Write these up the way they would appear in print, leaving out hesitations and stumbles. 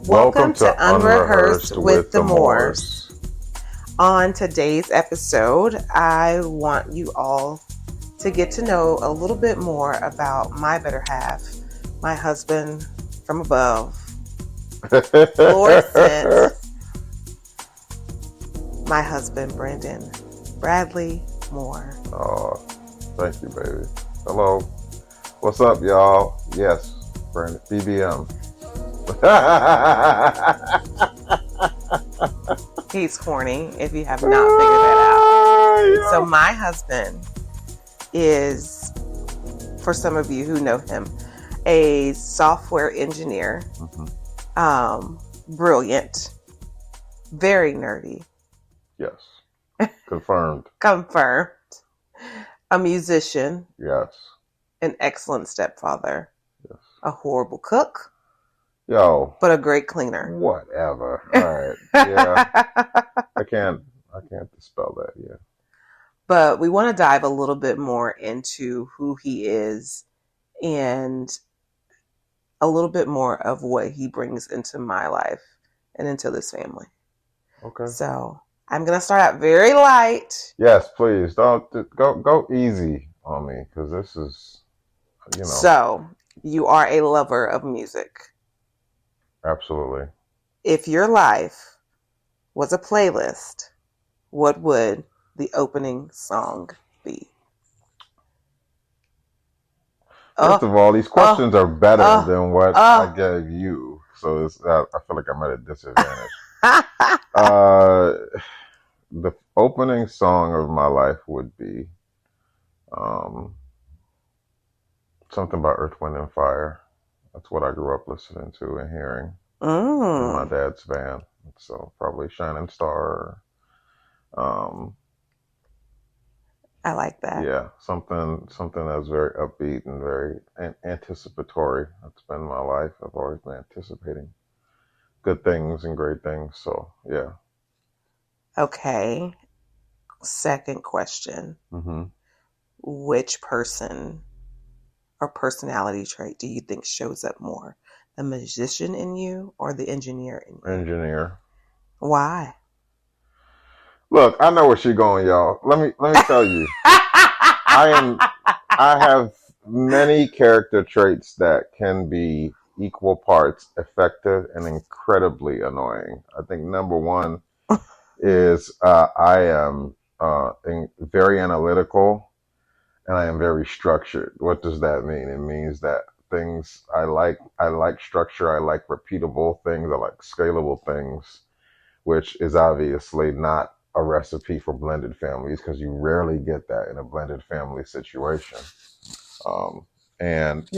Welcome to Unrehearsed with the Moors. Moors. On today's episode, I want you all to get to know a little bit more about my better half, my husband from above, Lord sent, my husband, Brandon Bradley Moore. Oh, thank you, baby. Hello. What's up, y'all? Yes, Brandon, BBM. He's corny, if you have not figured that out. So my husband is, for some of you who know him, a software engineer. Brilliant, very nerdy. Yes. Confirmed. Confirmed. A musician. Yes. An excellent stepfather. Yes. A horrible cook. Yo. But a great cleaner. Whatever. All right. Yeah. I can't dispel that. Yeah. But we want to dive a little bit more into who he is and a little bit more of what he brings into my life and into this family. Okay. So I'm going to start out very light. Yes, please. Don't go easy on me, because this is, So you are a lover of music. Absolutely. If your life was a playlist, what would the opening song be? First of all, these questions are better than what I gave you. So I feel like I'm at a disadvantage. The opening song of my life would be something by Earth, Wind, and Fire. That's what I grew up listening to and hearing in my dad's band. So probably Shining Star. I like that. Yeah, something that's very upbeat and very anticipatory. That's been my life. I've always been anticipating good things and great things. So yeah. Okay. Second question. Which person or personality trait do you think shows up more? The musician in you or the engineer in you? Engineer. Why? Look, I know where she's going, y'all. Let me tell you. I have many character traits that can be equal parts effective and incredibly annoying. I think number one is I am very analytical and I am very structured. What does that mean? It means that things I like structure, I like repeatable things, I like scalable things, which is obviously not a recipe for blended families, because you rarely get that in a blended family situation. And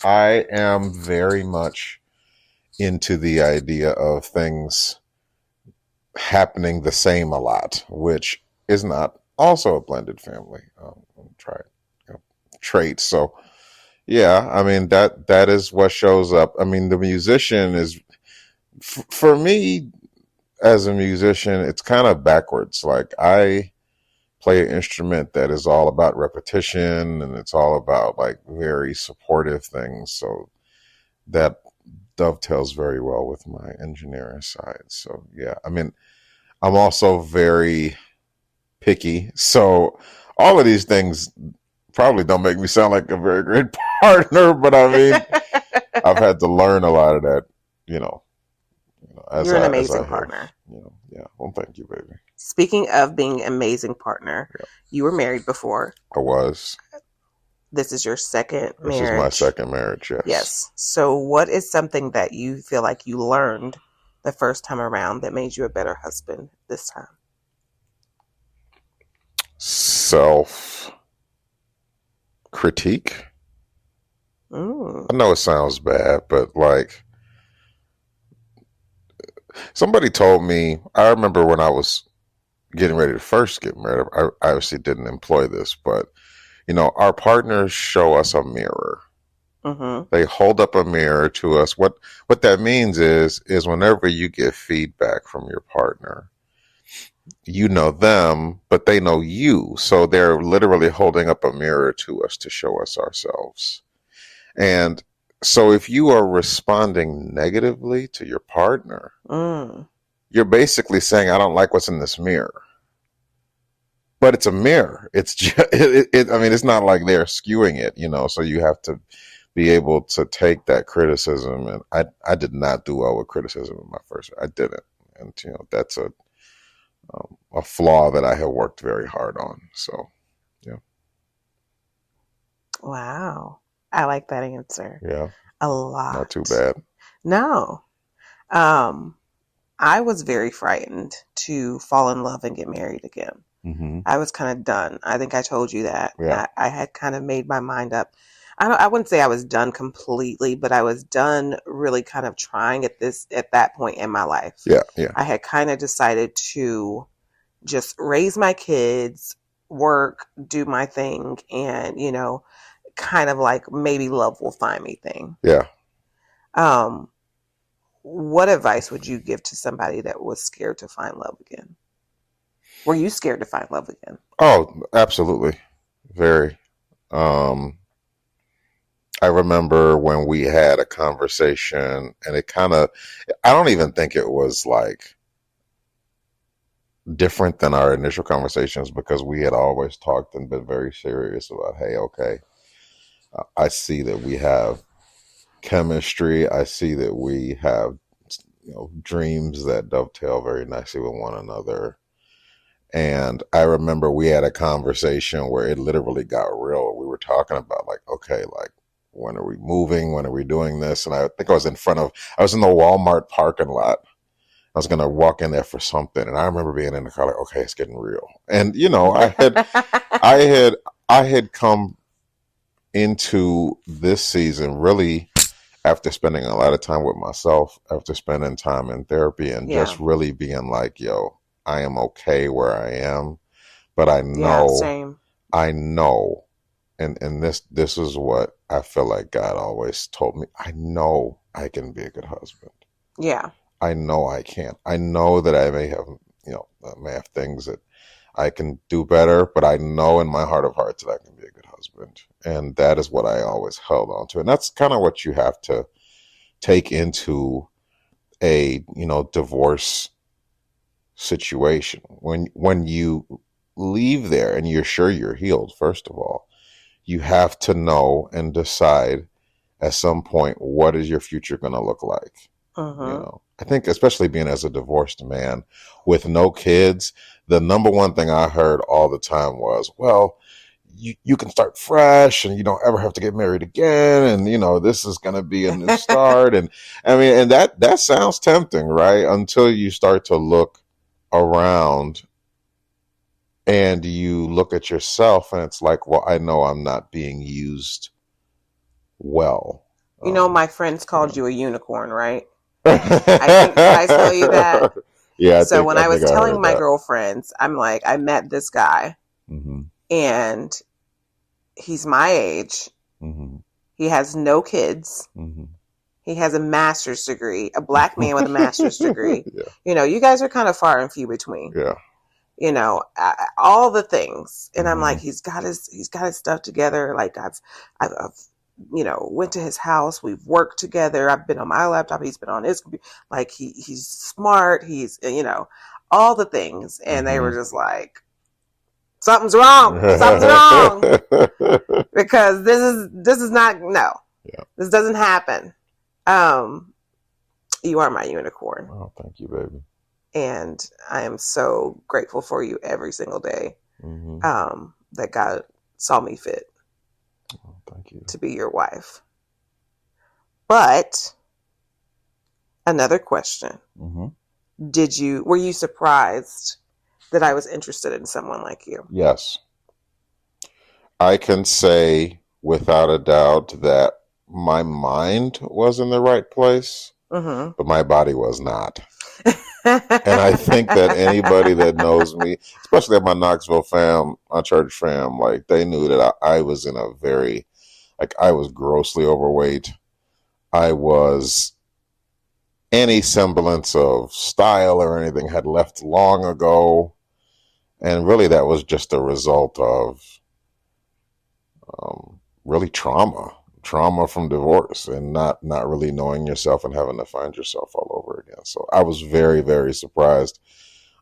I am very much into the idea of things happening the same a lot, which is not also a blended family trait. So yeah, I mean that is what shows up. I mean, the musician is for me. As a musician, it's kind of backwards. Like, I play an instrument that is all about repetition and it's all about like very supportive things. So that dovetails very well with my engineering side. So yeah, I mean, I'm also very picky. So all of these things probably don't make me sound like a very great partner, but I mean, I've had to learn a lot of that, You're an amazing partner. Yeah. Well, thank you, baby. Speaking of being an amazing partner, you were married before. I was. This is your second marriage. This is my second marriage, yes. Yes. So what is something that you feel like you learned the first time around that made you a better husband this time? Self-critique. I know it sounds bad, but like, somebody told me, I remember when I was getting ready to first get married, I obviously didn't employ this, but our partners show us a mirror. They hold up a mirror to us. What that means is whenever you get feedback from your partner, you know them, but they know you. So they're literally holding up a mirror to us to show us ourselves. And So if you are responding negatively to your partner, you're basically saying, I don't like what's in this mirror. But it's a mirror. It's just, I mean, it's not like they're skewing it, so you have to be able to take that criticism. And I did not do well with criticism in my first, I didn't. And, that's a flaw that I have worked very hard on. So, yeah. Wow. I like that answer. Yeah. A lot. Not too bad. No. I was very frightened to fall in love and get married again. Mm-hmm. I was kind of done. I think I told you that. Yeah. I had kind of made my mind up. I wouldn't say I was done completely, but I was done really kind of trying at that point in my life. Yeah, yeah. I had kind of decided to just raise my kids, work, do my thing, and, kind of like maybe love will find me thing. Yeah. What advice would you give to somebody that was scared to find love again? Were you scared to find love again? Oh, absolutely. Very. I remember when we had a conversation, and it kind of, I don't even think it was like different than our initial conversations, because we had always talked and been very serious about, hey, okay, I see that we have chemistry. I see that we have, dreams that dovetail very nicely with one another. And I remember we had a conversation where it literally got real. We were talking about like, okay, like, when are we moving? When are we doing this? And I think I was in the Walmart parking lot. I was going to walk in there for something. And I remember being in the car like, okay, it's getting real. And, I had come into this season really after spending a lot of time with myself, after spending time in therapy, and just really being like, yo, I am okay where I am, but I know, and this is what I feel like God always told me. I know I can be a good husband. Yeah. I know I can. I know that I may have things that I can do better, but I know in my heart of hearts that I can be a good husband. And that is what I always held on to. And that's kind of what you have to take into a, divorce situation. When you leave there and you're sure you're healed, first of all, you have to know and decide at some point, what is your future going to look like? I think especially being as a divorced man with no kids, the number one thing I heard all the time was, well, you can start fresh and you don't ever have to get married again. And, this is going to be a new start. And I mean, and that sounds tempting, right? Until you start to look around and you look at yourself and it's like, well, I know I'm not being used well. My friends called you a unicorn, right? Did I tell you that? Yeah. So when I was telling my girlfriends, I'm like, I met this guy, and he's my age. He has no kids. He has a master's degree, a black man with a master's degree. Yeah. You guys are kind of far and few between. Yeah. All the things. And I'm like, he's got his stuff together. Like I've went to his house. We've worked together. I've been on my laptop. He's been on his computer. Like he's smart. He's, all the things. And they were just like, something's wrong. Something's wrong. Because this is not, no, this doesn't happen. You are my unicorn. Oh, thank you, baby. And I am so grateful for you every single day. That God saw me fit. Oh, thank you. To be your wife. But another question. Were you surprised that I was interested in someone like you? Yes. I can say without a doubt that my mind was in the right place, but my body was not. And I think that anybody that knows me, especially at my Knoxville fam, my church fam, like they knew that I was in a very, like I was grossly overweight. I was, any semblance of style or anything had left long ago. And really that was just a result of really trauma trauma from divorce and not really knowing yourself and having to find yourself all over again. So I was very, very surprised.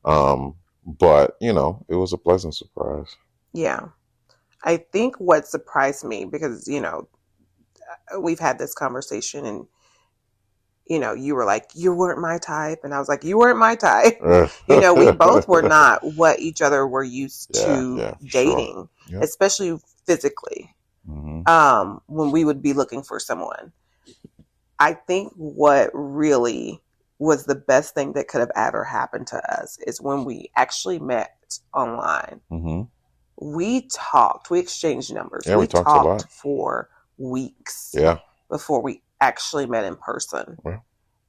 But, you know, it was a pleasant surprise. Yeah. I think what surprised me, because, you know, we've had this conversation and, you know, you were like, you weren't my type. And I was like, you weren't my type. You know, we both were not what each other were used to dating, sure. especially physically. When we would be looking for someone. I think what really was the best thing that could have ever happened to us is when we actually met online. We talked, we exchanged numbers. Yeah, we talked a lot. For weeks before we actually met in person. Yeah.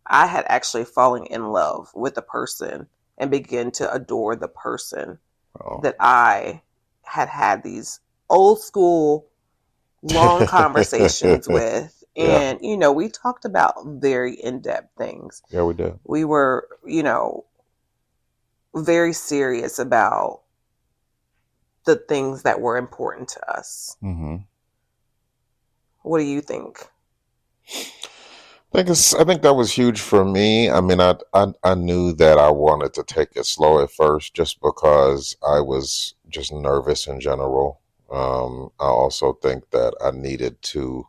I had actually fallen in love with the person and began to adore the person that I had these old school long conversations with. And, you know, we talked about very in-depth things. Yeah, we did. We were, you know, very serious about the things that were important to us. What do you think? I think that was huge for me. I mean, I knew that I wanted to take it slow at first just because I was just nervous in general. I also think that I needed to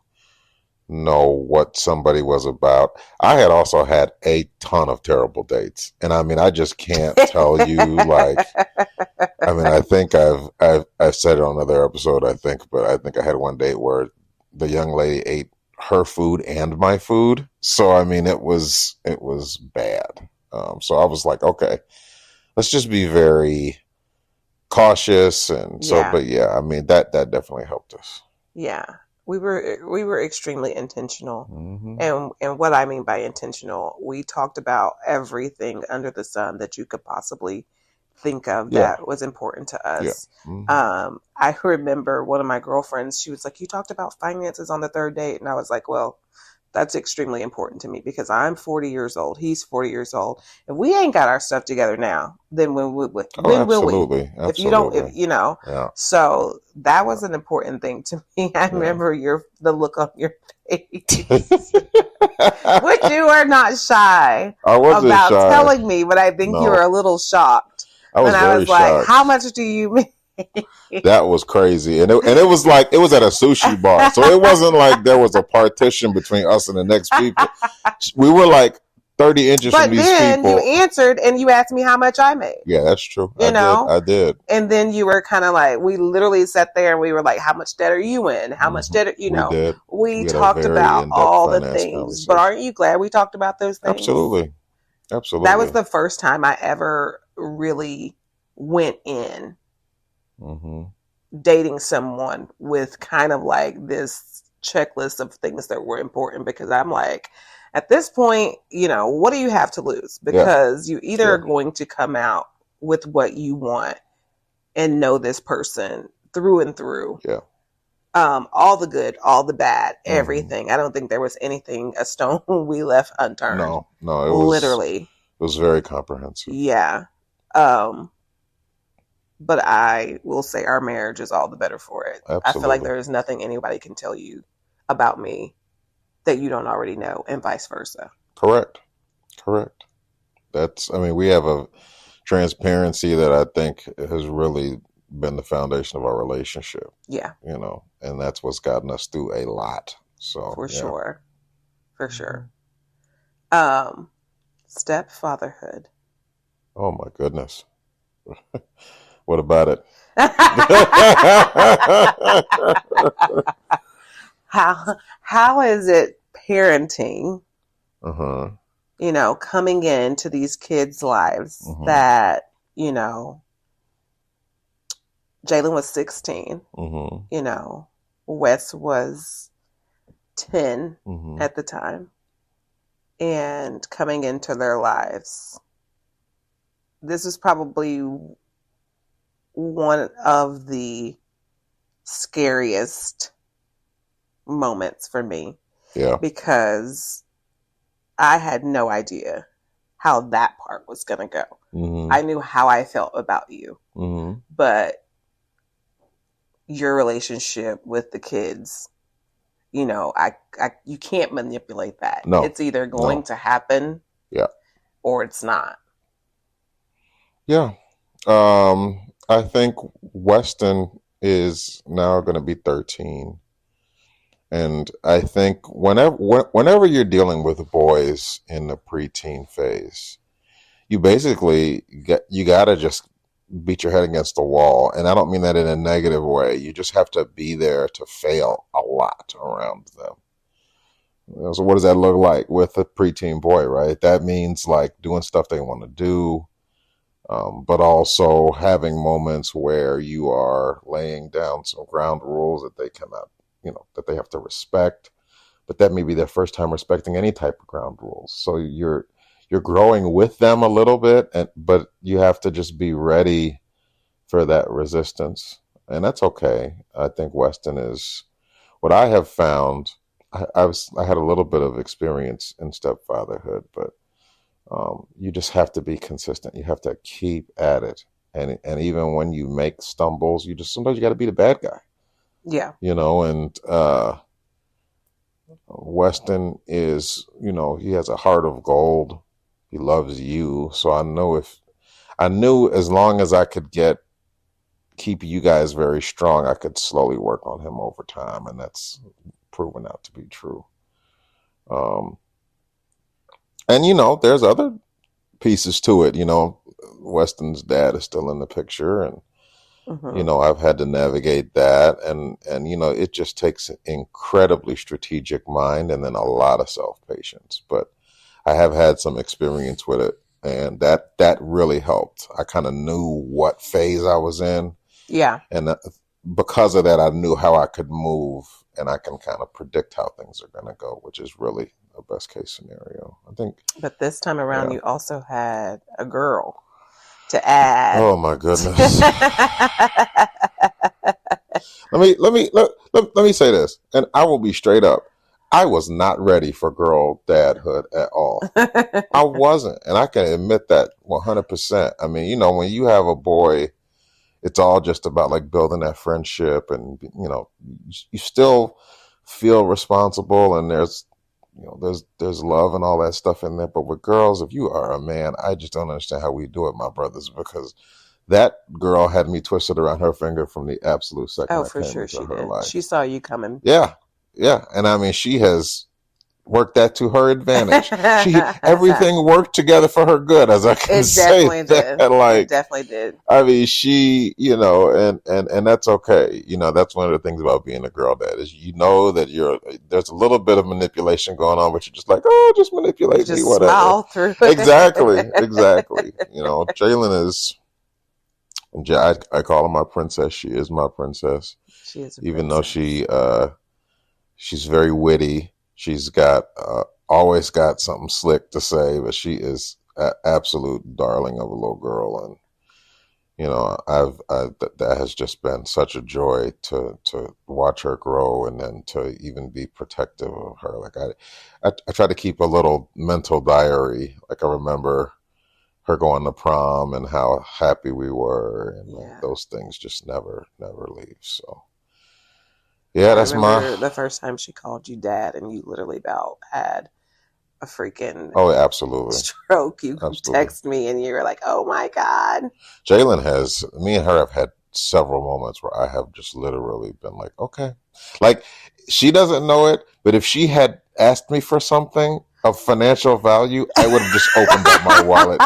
know what somebody was about. I had also had a ton of terrible dates. And I mean, I just can't tell you, like, I mean, I think I've said it on another episode, but I think I had one date where the young lady ate her food and my food. So, I mean, it was bad. So I was like, okay, let's just be very cautious. And so, but yeah, I mean, that definitely helped us. Yeah. We were extremely intentional. And what I mean by intentional, we talked about everything under the sun that you could possibly think of that was important to us. I remember one of my girlfriends, she was like, you talked about finances on the third date. And I was like, well, that's extremely important to me because I'm 40 years old. He's 40 years old. If we ain't got our stuff together now, then when will we? Absolutely. If you don't, you know. So that was an important thing to me. I remember the look on your face. Which you are not shy about telling me, but I think you were a little shocked. I was very shocked. Like, how much do you make? That was crazy. And it was like, it was at a sushi bar. So it wasn't like there was a partition between us and the next people. We were like 30 inches from these people. But then you answered and you asked me how much I made. Yeah, that's true. I did. And then you were kind of like, we literally sat there and we were like, how much debt are you in? How much debt, we talked about all the things. But aren't you glad we talked about those things? Absolutely. That was the first time I ever really went in dating someone with kind of like this checklist of things that were important, because I'm like, at this point, what do you have to lose? Because you either are going to come out with what you want and know this person through and through. Yeah. All the good, all the bad, everything. I don't think there was a stone we left unturned. No, literally. It was very comprehensive. Yeah. But I will say our marriage is all the better for it. Absolutely. I feel like there is nothing anybody can tell you about me that you don't already know, and vice versa. Correct. We have a transparency that I think has really been the foundation of our relationship. Yeah. And that's what's gotten us through a lot. So For sure. Stepfatherhood. Oh my goodness. What about it? How is it parenting? Coming into these kids' lives that, Jalen was 16, Wes was 10 at the time, and coming into their lives. This is probably one of the scariest moments for me. Yeah. Because I had no idea how that part was going to go. I knew how I felt about you. But your relationship with the kids you can't manipulate that. No. It's either going to happen, yeah, or it's not. Yeah. I think Weston is now going to be 13. And I think whenever you're dealing with boys in the preteen phase, you basically you got to just beat your head against the wall. And I don't mean that in a negative way. You just have to be there to fail a lot around them. So what does that look like with a preteen boy, right? That means like doing stuff they want to do, but also having moments where you are laying down some ground rules that they cannot, that they have to respect. But that may be their first time respecting any type of ground rules. So you're growing with them a little bit, but you have to just be ready for that resistance, and that's okay. I think Weston is what I have found. I had a little bit of experience in stepfatherhood, but you just have to be consistent. You have to keep at it, and even when you make stumbles, sometimes you got to be the bad guy. Yeah. And Weston is, he has a heart of gold. He loves you, so I knew as long as I could keep you guys very strong, I could slowly work on him over time, and that's proven out to be true. And there's other pieces to it. Weston's dad is still in the picture, and I've had to navigate that, and it just takes an incredibly strategic mind and then a lot of self-patience. But I have had some experience with it, and that really helped. I kind of knew what phase I was in. Yeah. And because of that, I knew how I could move, and I can kind of predict how things are going to go, which is really a best case scenario, I think. But this time around, you also had a girl to add. Oh my goodness. let me say this, and I will be straight up. I was not ready for girl dadhood at all. I wasn't, and I can admit that 100%. I mean, when you have a boy, it's all just about like building that friendship, and you still feel responsible, and there's love and all that stuff in there. But with girls, if you are a man, I just don't understand how we do it, my brothers, because that girl had me twisted around her finger from the absolute second I came into her life. She saw you coming. Yeah, and I mean, she has worked that to her advantage. Everything worked together for her good, as I can say. It definitely did. I mean, she, and that's okay. That's one of the things about being a girl dad is that there's a little bit of manipulation going on, but you're just like, oh, just manipulate me, whatever. Smile through. Exactly. Jalen is. I call her my princess. She is my princess. She is, even though she's very witty. She's got always got something slick to say, but she is an absolute darling of a little girl, and that has just been such a joy to watch her grow, and then to even be protective of her. Like I try to keep a little mental diary. Like I remember her going to prom and how happy we were, and like, those things just never leave. So. Yeah, that's the first time she called you dad, and you literally about had a freaking absolutely stroke. You text me, and you were like, "Oh my god!" Me and her have had several moments where I have just literally been like, "Okay," like she doesn't know it, but if she had asked me for something of financial value, I would have just opened up my wallet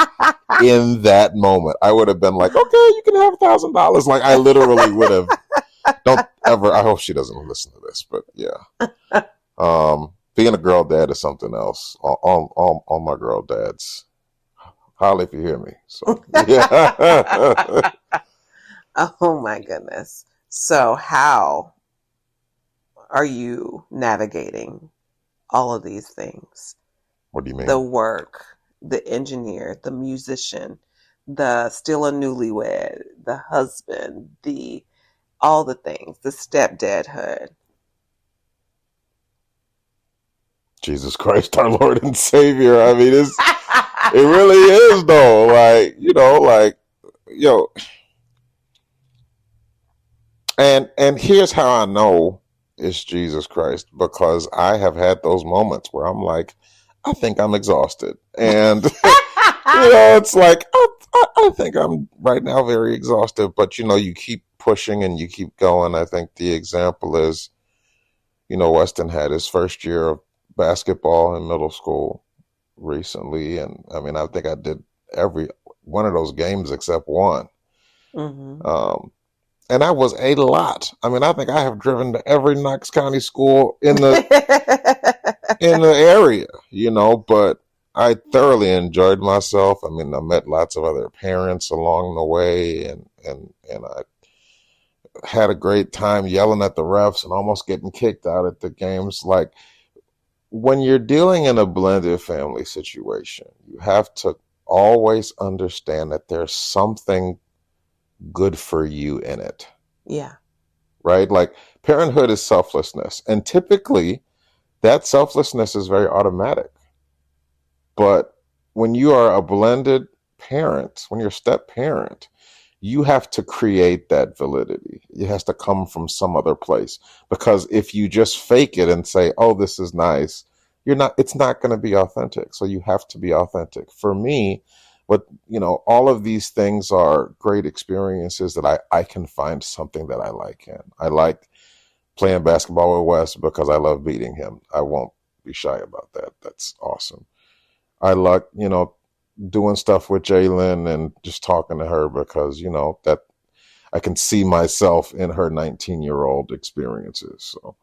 in that moment. I would have been like, "Okay, you can have $1,000." Like I literally would have. Don't ever. I hope she doesn't listen to this, but yeah. Being a girl dad is something else. All my girl dads, holla if you hear me. So yeah. Oh my goodness. So how are you navigating all of these things? What do you mean? The work, the engineer, the musician, the still a newlywed, the husband, all the things, the stepdadhood. Jesus Christ, our Lord and Savior. I mean, it really is though. And here's how I know it's Jesus Christ, because I have had those moments where I'm like, I think I'm exhausted. And, it's like, I think I'm right now very exhausted. But, you keep pushing and you keep going. I think the example is, Weston had his first year of basketball in middle school recently. And I mean, I think I did every one of those games except one. Mm-hmm. And that was a lot. I mean, I think I have driven to every Knox County school in the area, but I thoroughly enjoyed myself. I mean, I met lots of other parents along the way, and I had a great time yelling at the refs and almost getting kicked out at the games. Like, when you're dealing in a blended family situation, you have to always understand that there's something good for you in it. Yeah. Right? Like, parenthood is selflessness. And typically that selflessness is very automatic. But when you are a blended parent, when you're a step parent, you have to create that validity. It has to come from some other place. Because if you just fake it and say, oh, this is nice, it's not going to be authentic. So you have to be authentic. For me, all of these things are great experiences that I can find something that I like in. I like playing basketball with Wes because I love beating him. I won't be shy about that. That's awesome. I like, doing stuff with Jalen and just talking to her because, that I can see myself in her 19-year-old experiences. So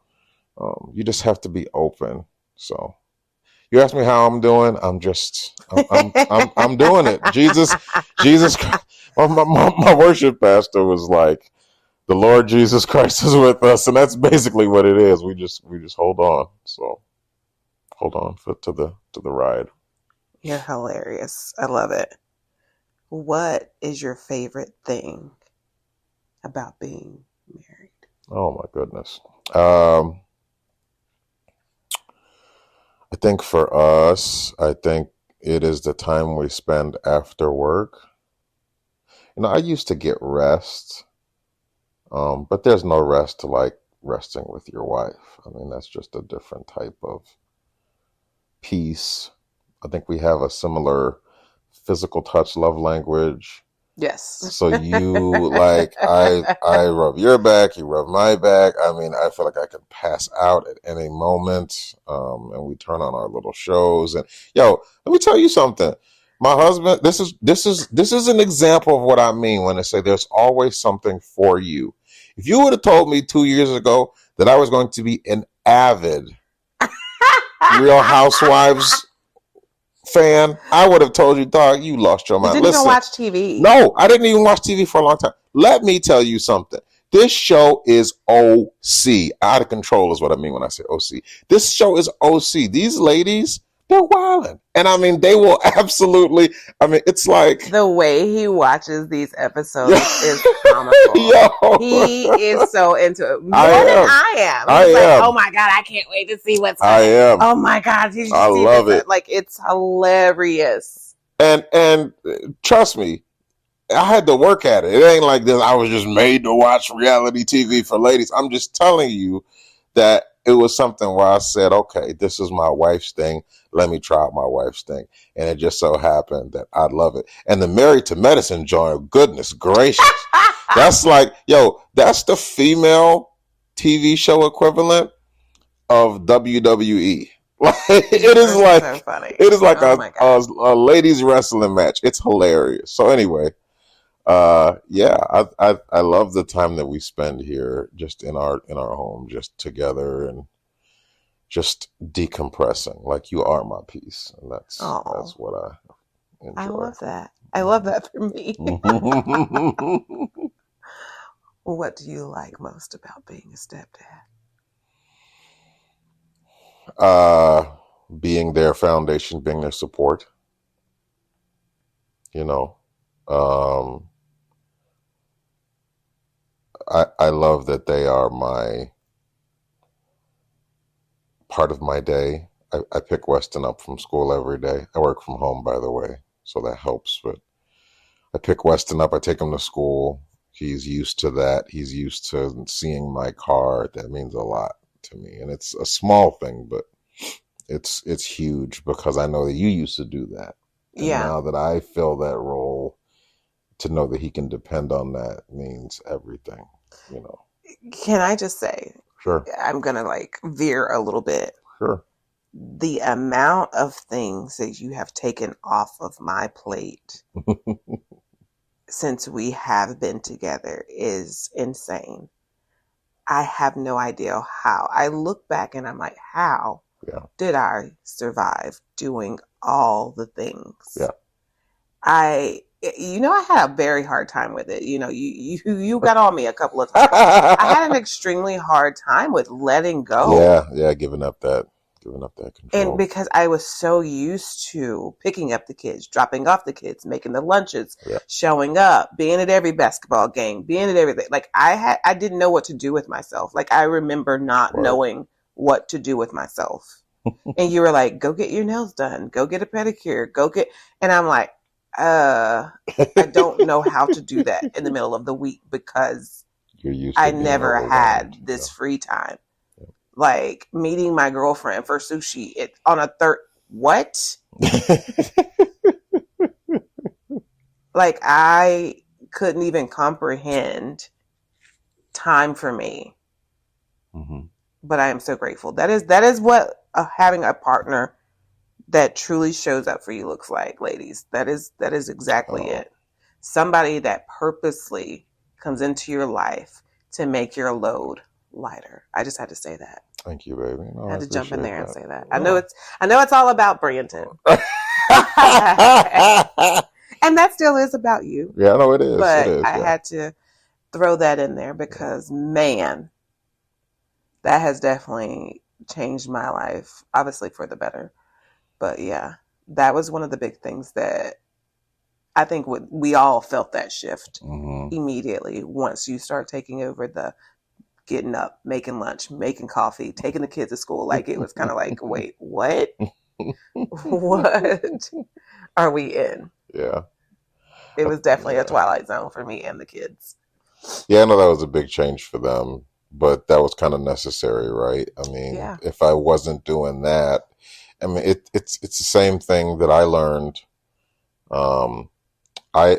you just have to be open. So you ask me how I'm doing. I'm doing it. Jesus. My worship pastor was like, the Lord Jesus Christ is with us, and that's basically what it is. We just hold on. So hold on to the ride. You're hilarious. I love it. What is your favorite thing about being married? Oh my goodness. I think for us, it is the time we spend after work. I used to get rest, but there's no rest to like resting with your wife. I mean, that's just a different type of peace. I think we have a similar physical touch love language. Yes. So you like I rub your back, you rub my back. I mean, I feel like I could pass out at any moment. And we turn on our little shows. And yo, let me tell you something. My husband, this is an example of what I mean when I say there's always something for you. If you would have told me 2 years ago that I was going to be an avid Real Housewives fan, I would have told you, dog, you lost your You mind. didn't Listen, even watch TV. no, I didn't even watch TV for a long time. Let me tell you something. This show is OC. Out of control is what I mean when I say OC. This show is OC. These ladies, they're wilding. And I mean, they will absolutely, I mean, it's like. The way he watches these episodes is comical. Yo. He is so into it. More I than am. I am. I He's like, am. oh my God, I can't wait to see what's I coming. am. Oh my God, did you I see love this? it. Like, it's hilarious. And trust me, I had to work at it. It ain't like this. I was just made to watch reality TV for ladies. I'm just telling you that it was something where I said, okay, this is my wife's thing. Let me try out my wife's thing. And it just so happened that I love it. And the Married to Medicine joint, goodness gracious. That's like, yo, that's the female TV show equivalent of WWE. It is like so funny. It is like a ladies wrestling match. It's hilarious. So anyway, yeah, I love the time that we spend here, just in our home, just together and just decompressing. Like, you are my peace, and that's what I enjoy. I love that. I love that for me. What do you like most about being a stepdad? Being their foundation, being their support. I love that they are my part of my day. I pick Weston up from school every day. I work from home, by the way, so that helps. But I pick Weston up. I take him to school. He's used to that. He's used to seeing my car. That means a lot. to me. And it's a small thing, but it's huge because I know that you used to do that. And Yeah. now that I fill that role, to know that he can depend on that means everything, you know. Can I just say, Sure. I'm going to like veer a little bit. Sure. The amount of things that you have taken off of my plate since we have been together is insane. I have no idea how. I look back and I'm like, how did I survive doing all the things? Yeah. I had a very hard time with it. You got on me a couple of times. I had an extremely hard time with letting go. Yeah, giving up that control. And because I was so used to picking up the kids, dropping off the kids, making the lunches, showing up, being at every basketball game, being at everything. Like I didn't know what to do with myself. Like I remember not knowing what to do with myself. And you were like, go get your nails done, go get a pedicure, and I'm like, I don't know how to do that in the middle of the week because you're used to I never had this free time. Like meeting my girlfriend for sushi on a third. What? Like I couldn't even comprehend time for me. Mm-hmm. But I am so grateful. That is what having a partner that truly shows up for you looks like, ladies. That is exactly it. Somebody that purposely comes into your life to make your load lighter. I just had to say that. Thank you, baby. No, I had to jump in there and say that. I know it's all about Brandon. And that still is about you. Yeah, no, it is. But it is, I had to throw that in there because man, that has definitely changed my life, obviously for the better. But yeah, that was one of the big things that I think we all felt that shift immediately once you start taking over the getting up, making lunch, making coffee, taking the kids to school. Like it was kind of like, wait, what? What are we in? Yeah. It was definitely a twilight zone for me and the kids. Yeah, I know that was a big change for them, but that was kind of necessary, right? I mean, if I wasn't doing that, I mean, it's the same thing that I learned. I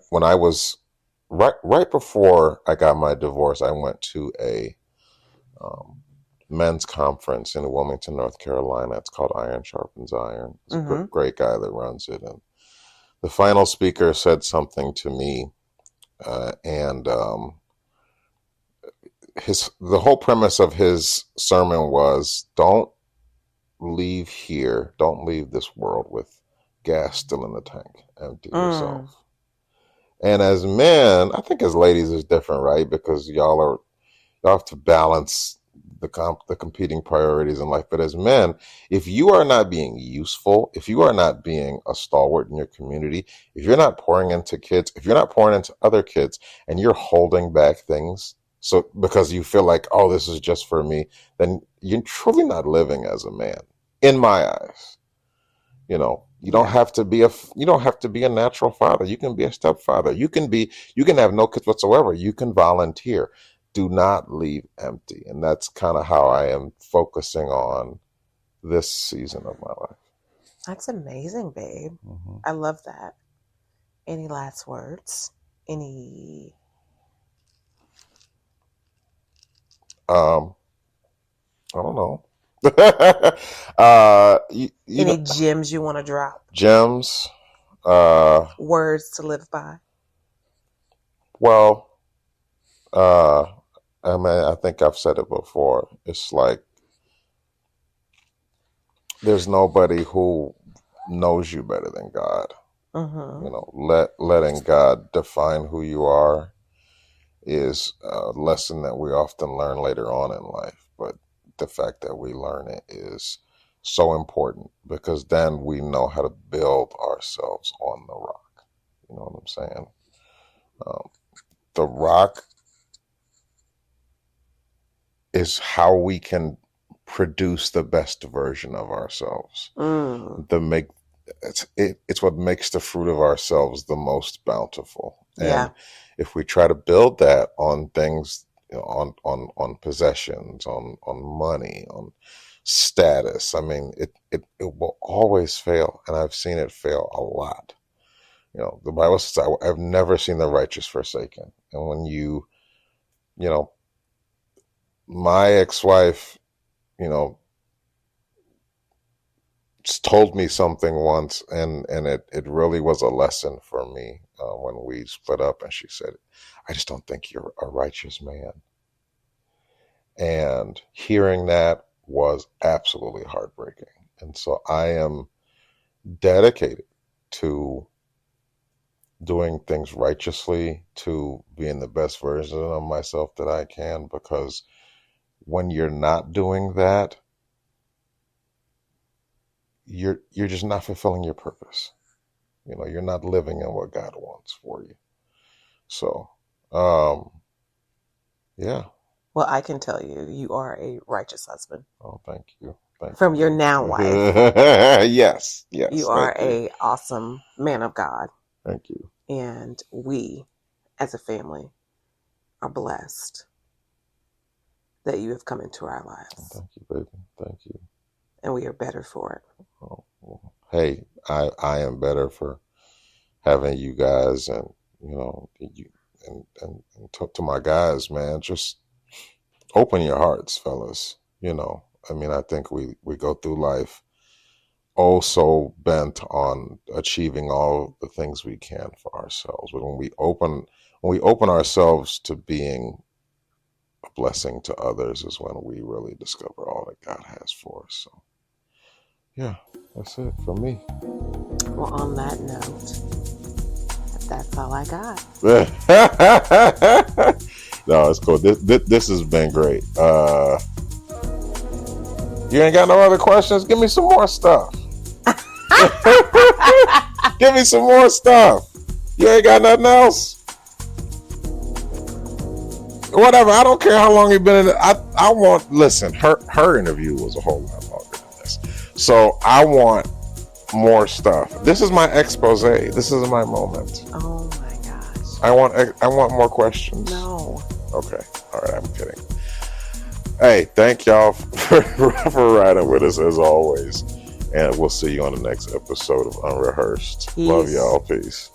when I was right before I got my divorce, I went to a men's conference in Wilmington, North Carolina. It's called Iron Sharpens Iron. It's a great guy that runs it, and the final speaker said something to me, and the whole premise of his sermon was don't leave this world with gas still in the tank, empty yourself. And as men, I think as ladies is different, right? Because y'all have to balance the competing priorities in life. But as men, if you are not being useful, if you are not being a stalwart in your community, if you're not pouring into kids, if you're not pouring into other kids, and you're holding back things, so because you feel like, oh, this is just for me, then you're truly not living as a man, in my eyes. You don't have to be a natural father. You can be a stepfather. You can have no kids whatsoever. You can volunteer. Do not leave empty. And that's kind of how I am focusing on this season of my life. That's amazing, babe. I love that. Any last words? Any? I don't know. Any gems you want to drop? Gems. Words to live by. Well, I mean, I think I've said it before. It's like there's nobody who knows you better than God. Letting God define who you are is a lesson that we often learn later on in life. But the fact that we learn it is so important because then we know how to build ourselves on the rock. You know what I'm saying? The rock is how we can produce the best version of ourselves. It's what makes the fruit of ourselves the most bountiful. And if we try to build that on things on possessions, on money, on status. I mean, it will always fail, and I've seen it fail a lot. The Bible says, I've never seen the righteous forsaken. And when my ex-wife, told me something once, and it really was a lesson for me when we split up. And she said, I just don't think you're a righteous man. And hearing that was absolutely heartbreaking. And so I am dedicated to doing things righteously, to being the best version of myself that I can, because when you're not doing that, you're just not fulfilling your purpose. You're not living in what God wants for you. So, yeah. Well, I can tell you, you are a righteous husband. Oh, thank you. From your now wife. Yes. You are an awesome man of God. Thank you. And we, as a family, are blessed that you have come into our lives. Oh, thank you, baby. Thank you. And we are better for it. Oh, well, hey, I am better for having you guys, and and talk to my guys, man. Just open your hearts, fellas. I mean, I think we go through life so bent on achieving all the things we can for ourselves. But when we open ourselves to being a blessing to others is when we really discover all that God has for us. So, yeah, that's it for me. Well, on that note, that's all I got. No, it's cool. This has been great. You ain't got no other questions? Give me some more stuff. Give me some more stuff. You ain't got nothing else? Whatever. I don't care how long you've been in it. Listen, her interview was a whole lot longer than this. So I want more stuff. This is my expose. This is my moment. Oh my gosh. I want more questions. No. Okay. All right. I'm kidding. Hey, thank y'all for riding with us as always. And we'll see you on the next episode of Unrehearsed. Peace. Love y'all. Peace.